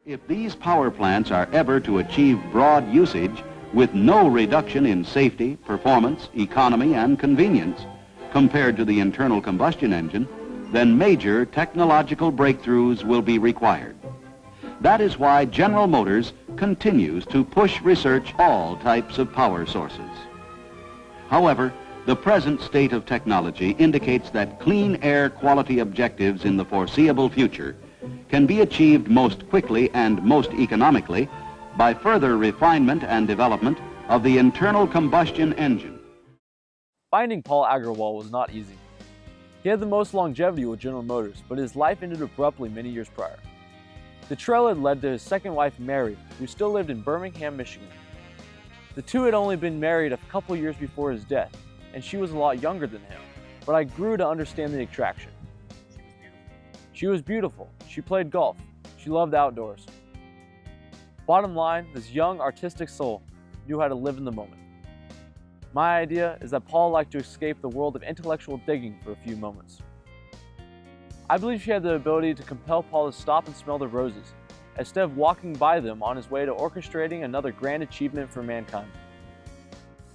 If these power plants are ever to achieve broad usage with no reduction in safety, performance, economy, and convenience compared to the internal combustion engine, then major technological breakthroughs will be required. That is why General Motors continues to push research all types of power sources. However, the present state of technology indicates that clean air quality objectives in the foreseeable future can be achieved most quickly and most economically by further refinement and development of the internal combustion engine. Finding Paul Agarwal was not easy. He had the most longevity with General Motors, but his life ended abruptly many years prior. The trail had led to his second wife, Mary, who still lived in Birmingham, Michigan. The two had only been married a couple years before his death, and she was a lot younger than him, but I grew to understand the attraction. She was beautiful, she played golf, she loved outdoors. Bottom line, this young, artistic soul knew how to live in the moment. My idea is that Paul liked to escape the world of intellectual digging for a few moments. I believe she had the ability to compel Paul to stop and smell the roses, instead of walking by them on his way to orchestrating another grand achievement for mankind.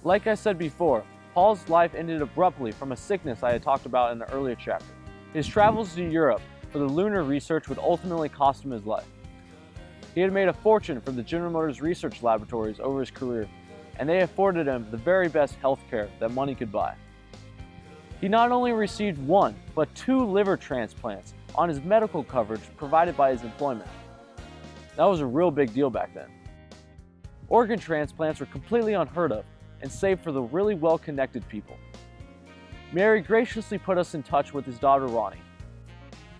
Like I said before, Paul's life ended abruptly from a sickness I had talked about in the earlier chapter. His travels to Europe for the lunar research would ultimately cost him his life. He had made a fortune from the General Motors research laboratories over his career, and they afforded him the very best health care that money could buy. He not only received 1, but 2 liver transplants on his medical coverage provided by his employment. That was a real big deal back then. Organ transplants were completely unheard of and saved for the really well-connected people. Mary graciously put us in touch with his daughter, Rani.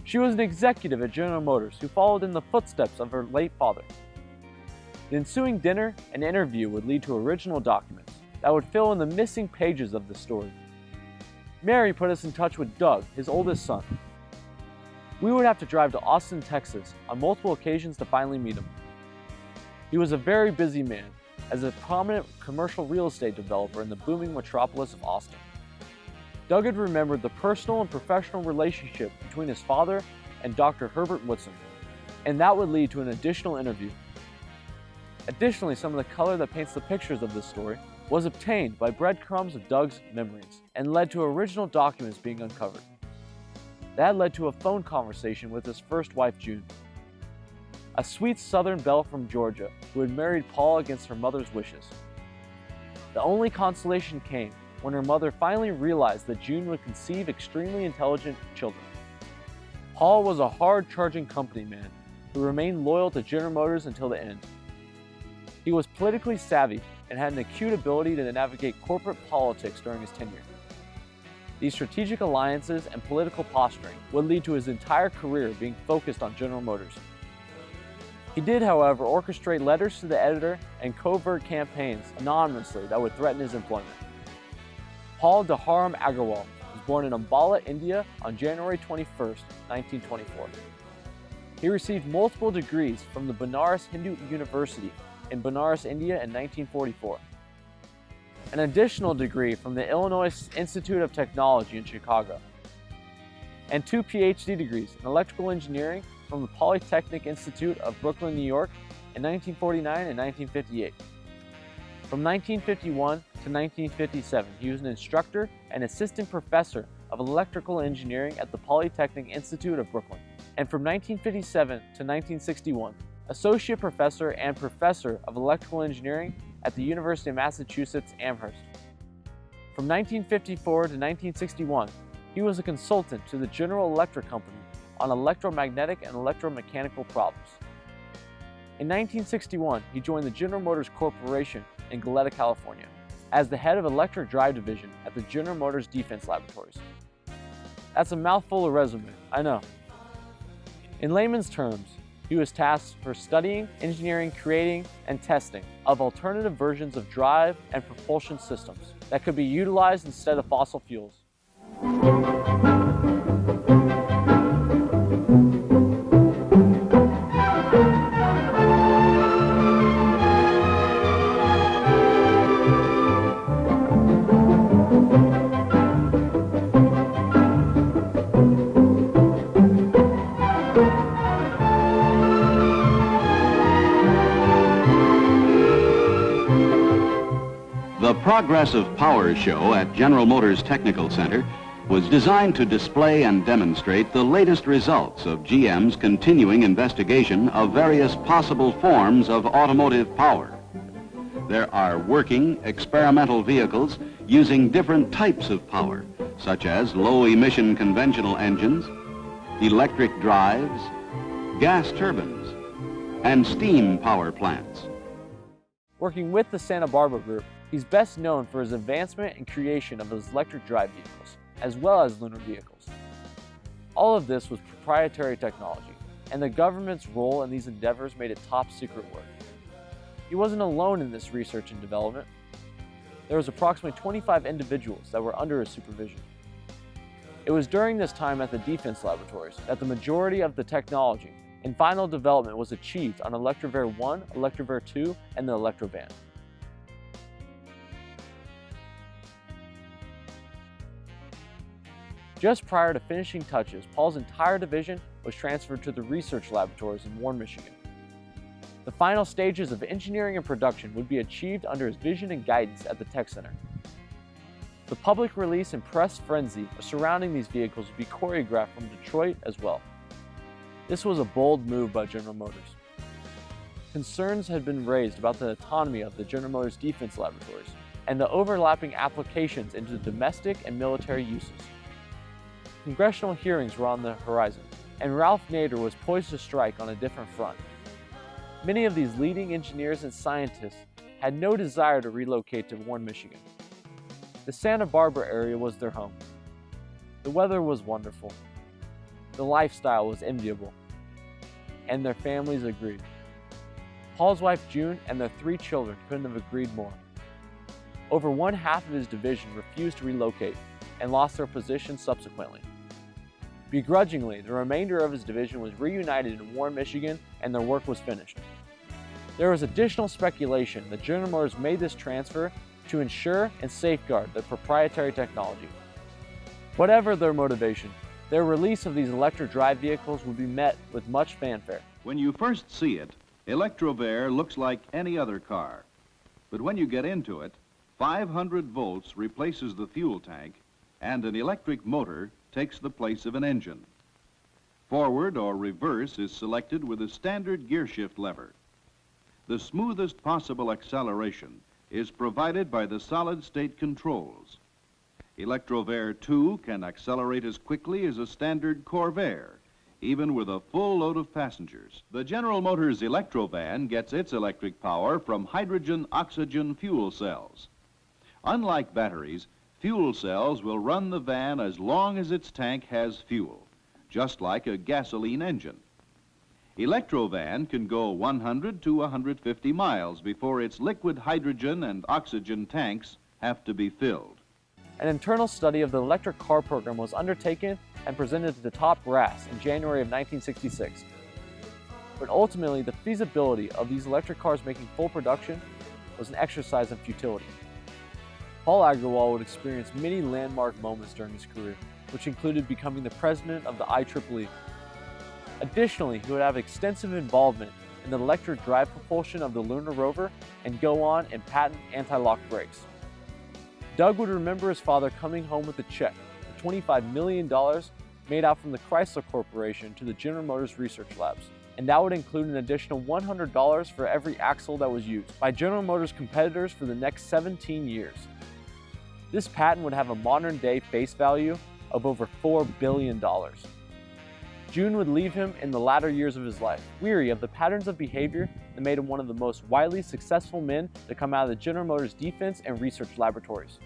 She was an executive at General Motors who followed in the footsteps of her late father. The ensuing dinner and interview would lead to original documents that would fill in the missing pages of the story. Mary put us in touch with Doug, his oldest son. We would have to drive to Austin, Texas on multiple occasions to finally meet him. He was a very busy man as a prominent commercial real estate developer in the booming metropolis of Austin. Doug had remembered the personal and professional relationship between his father and Dr. Herbert Woodson, and that would lead to an additional interview. Additionally, some of the color that paints the pictures of this story was obtained by breadcrumbs of Doug's memories and led to original documents being uncovered. That led to a phone conversation with his first wife, June, a sweet Southern belle from Georgia who had married Paul against her mother's wishes. The only consolation came when her mother finally realized that June would conceive extremely intelligent children. Paul was a hard-charging company man who remained loyal to General Motors until the end. He was politically savvy and had an acute ability to navigate corporate politics during his tenure. These strategic alliances and political posturing would lead to his entire career being focused on General Motors. He did, however, orchestrate letters to the editor and covert campaigns anonymously that would threaten his employment. Paul Dharam Agarwal was born in Ambala, India on January 21, 1924. He received multiple degrees from the Banaras Hindu University in Banaras, India in 1944. An additional degree from the Illinois Institute of Technology in Chicago, and 2 PhD degrees in electrical engineering from the Polytechnic Institute of Brooklyn, New York in 1949 and 1958. From 1951 to 1957, he was an instructor and assistant professor of electrical engineering at the Polytechnic Institute of Brooklyn. And from 1957 to 1961, associate professor and professor of electrical engineering at the University of Massachusetts, Amherst. From 1954 to 1961, he was a consultant to the General Electric Company on electromagnetic and electromechanical problems. In 1961, he joined the General Motors Corporation in Goleta, California, as the head of Electric Drive Division at the General Motors Defense Laboratories. That's a mouthful of resume, I know. In layman's terms, he was tasked for studying, engineering, creating, and testing of alternative versions of drive and propulsion systems that could be utilized instead of fossil fuels. Progressive Power Show at General Motors Technical Center was designed to display and demonstrate the latest results of GM's continuing investigation of various possible forms of automotive power. There are working experimental vehicles using different types of power, such as low-emission conventional engines, electric drives, gas turbines, and steam power plants. Working with the Santa Barbara Group, he's best known for his advancement and creation of his electric drive vehicles, as well as lunar vehicles. All of this was proprietary technology, and the government's role in these endeavors made it top secret work. He wasn't alone in this research and development. There was approximately 25 individuals that were under his supervision. It was during this time at the defense laboratories that the majority of the technology and final development was achieved on Electrive 1, Electrive 2, and the Electrovan. Just prior to finishing touches, Paul's entire division was transferred to the research laboratories in Warren, Michigan. The final stages of engineering and production would be achieved under his vision and guidance at the Tech Center. The public release and press frenzy surrounding these vehicles would be choreographed from Detroit as well. This was a bold move by General Motors. Concerns had been raised about the autonomy of the General Motors defense laboratories and the overlapping applications into domestic and military uses. Congressional hearings were on the horizon, and Ralph Nader was poised to strike on a different front. Many of these leading engineers and scientists had no desire to relocate to Warren, Michigan. The Santa Barbara area was their home. The weather was wonderful. The lifestyle was enviable. And their families agreed. Paul's wife June and their 3 children couldn't have agreed more. Over one half of his division refused to relocate and lost their positions subsequently. Begrudgingly, the remainder of his division was reunited in Warren, Michigan, and their work was finished. There was additional speculation that General Motors made this transfer to ensure and safeguard their proprietary technology. Whatever their motivation, their release of these electric drive vehicles would be met with much fanfare. When you first see it, Electrive looks like any other car. But when you get into it, 500 volts replaces the fuel tank, and an electric motor takes the place of an engine. Forward or reverse is selected with a standard gear shift lever. The smoothest possible acceleration is provided by the solid-state controls. Electrive 2 can accelerate as quickly as a standard Corvair, even with a full load of passengers. The General Motors Electrovan gets its electric power from hydrogen-oxygen fuel cells. Unlike batteries, fuel cells will run the van as long as its tank has fuel, just like a gasoline engine. Electrovan can go 100 to 150 miles before its liquid hydrogen and oxygen tanks have to be filled. An internal study of the electric car program was undertaken and presented to the top brass in January of 1966. But ultimately, the feasibility of these electric cars making full production was an exercise in futility. Paul Agarwal would experience many landmark moments during his career, which included becoming the president of the IEEE. Additionally, he would have extensive involvement in the electric drive propulsion of the lunar rover and go on and patent anti-lock brakes. Doug would remember his father coming home with a check for $25 million made out from the Chrysler Corporation to the General Motors Research Labs, and that would include an additional $100 for every axle that was used by General Motors competitors for the next 17 years. This patent would have a modern-day face value of over $4 billion. June would leave him in the latter years of his life, weary of the patterns of behavior that made him one of the most widely successful men to come out of the General Motors defense and research laboratories.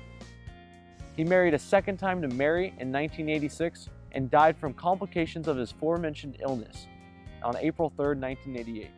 He married a second time to Mary in 1986 and died from complications of his aforementioned illness on April 3, 1988.